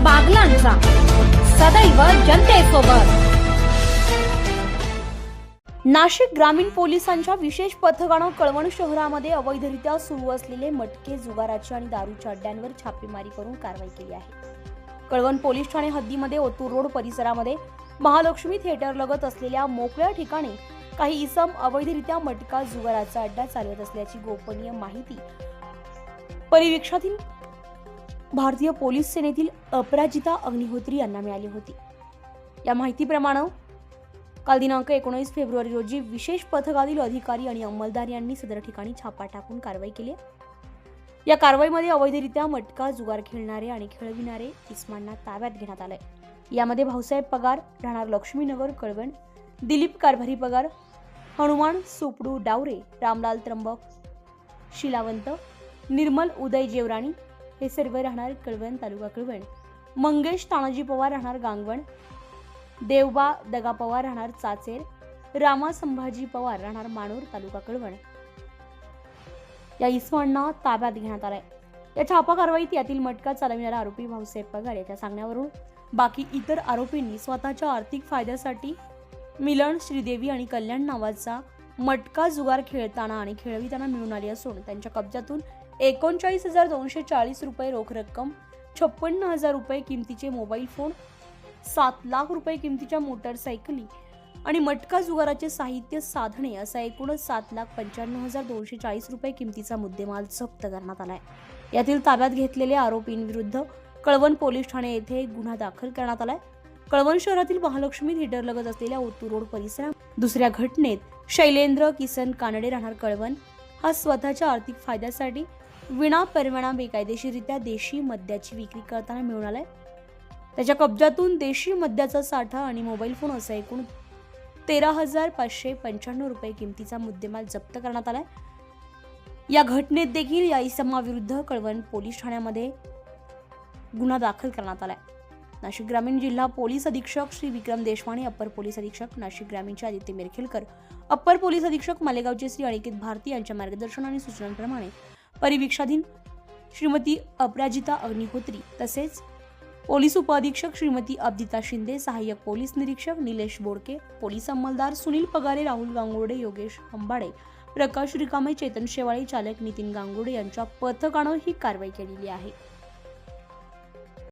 बागलांचा सदैव जनतेसोबत। नाशिक ग्रामीण पोलिसांच्या विशेष पथकानं कळवण शहरामध्ये अवैधरित्या सुरू असलेले मटके, जुगाराचे आणि दारूच्या अड्ड्यांवर छापेमारी करून कारवाई केली आहे। कळवण पोलीस ठाणे हद्दीमध्ये ओतूर रोड परिसरामध्ये महालक्ष्मी थिएटर लगत असलेल्या मोकळ्या ठिकाणी काही इसम अवैधरित्या मटका, जुगाराचा अड्डा चालवत असल्याची गोपनीय माहिती परिवीक्षातील भारतीय पोलीस सेनेतील अपराजिता अग्निहोत्री यांना मिळाली होती। या माहितीप्रमाणे काल दिनांक 19 फेब्रुवारी रोजी विशेष पथकातील अधिकारी आणि अंमलदार यांनी सदर ठिकाणी छापा टाकून कारवाई केली। या कारवाईमध्ये अवैधरित्या मटका, जुगार खेळणारे आणि खेळविणारे इसमांना ताब्यात घेण्यात आले। यामध्ये भाऊसाहेब पगार राहणार लक्ष्मीनगर कळवण, दिलीप कारभारी पगार, हनुमान सुपडू डावरे, रामलाल त्र्यंबक शिलावंत, निर्मल उदय जेवराणी हे सर्व राहणार कळवण तालुका कळवण, मंगेश तानाजी पवार राहणार गांगवण, देवबा दगा पवार राहणार चाचेर, रामा संभाजी पवार राहणार मानूर तालुका कळवण या इसमांना ताब्यात घेण्यात आलाय। या छापा कारवाईत यातील मटका चालविणारा आरोपी भाऊसाहेब पगार याच्या सांगण्यावरून बाकी इतर आरोपींनी स्वतःच्या आर्थिक फायद्यासाठी मिलन, श्रीदेवी आणि कल्याण नावाचा मटका, जुगार खेळताना आणि खेळविताना मिळून आली असून त्यांच्या कब्जातून 39,240 रुपये रोख रक्कम, 56,000 रुपये किमतीचे मोबाईल फोन, 7 लाख रुपये किमतीच्या मोटरसायकली आणि मटका, जुगाराचे साहित्य, साधने असा एकूणच 7,95,240 रुपये किमतीचा मुद्देमाल जप्त करण्यात आलाय। यातील ताब्यात घेतलेल्या आरोपींविरुद्ध कळवण पोलीस ठाणे येथे गुन्हा दाखल करण्यात आलाय। कळवण शहरातील महालक्ष्मी थिएटर लगत असलेल्या ओतूर रोड परिसरात दुसऱ्या घटनेत शैलेंद्र किसन कानडे राहणार कळवण हा स्वतःच्या आर्थिक फायद्यासाठी विना परवाना बेकायदेशीररित्या देशी मद्याची विक्री करताना मिळून आलाय। त्याच्या कब्जातून देशी मद्याचा साठा आणि मोबाईल फोन असा एकूण 13,595 रुपये किमतीचा मुद्देमाल जप्त करण्यात आलाय। या घटनेत देखील या इसमाविरुद्ध कळवण पोलीस ठाण्यामध्ये गुन्हा दाखल करण्यात आलाय। नाशिक ग्रामीण जिल्हा पोलीस अधीक्षक श्री विक्रम देशवाणी, अप्पर पोलीस अधीक्षक नाशिक ग्रामीणचे आदित्य मेरखेलकर, अप्पर पोलीस अधीक्षक मालेगावचे श्री अनिकेत भारती यांच्या मार्गदर्शन आणि सूचनांप्रमाणे परिवीक्षाधीन श्रीमती अपराजिता अग्निहोत्री तसेच पोलीस उपअधीक्षक श्रीमती अब्दिता शिंदे, सहाय्यक पोलीस निरीक्षक निलेश बोडके, पोलीस अंमलदार सुनील पगारे, राहुल गांगुर्डे, योगेश हंबाडे, प्रकाश रिकामे, चेतन शेवाळे, चालक नितीन गांगुर्डे यांच्या पथकानं ही कारवाई केलेली आहे।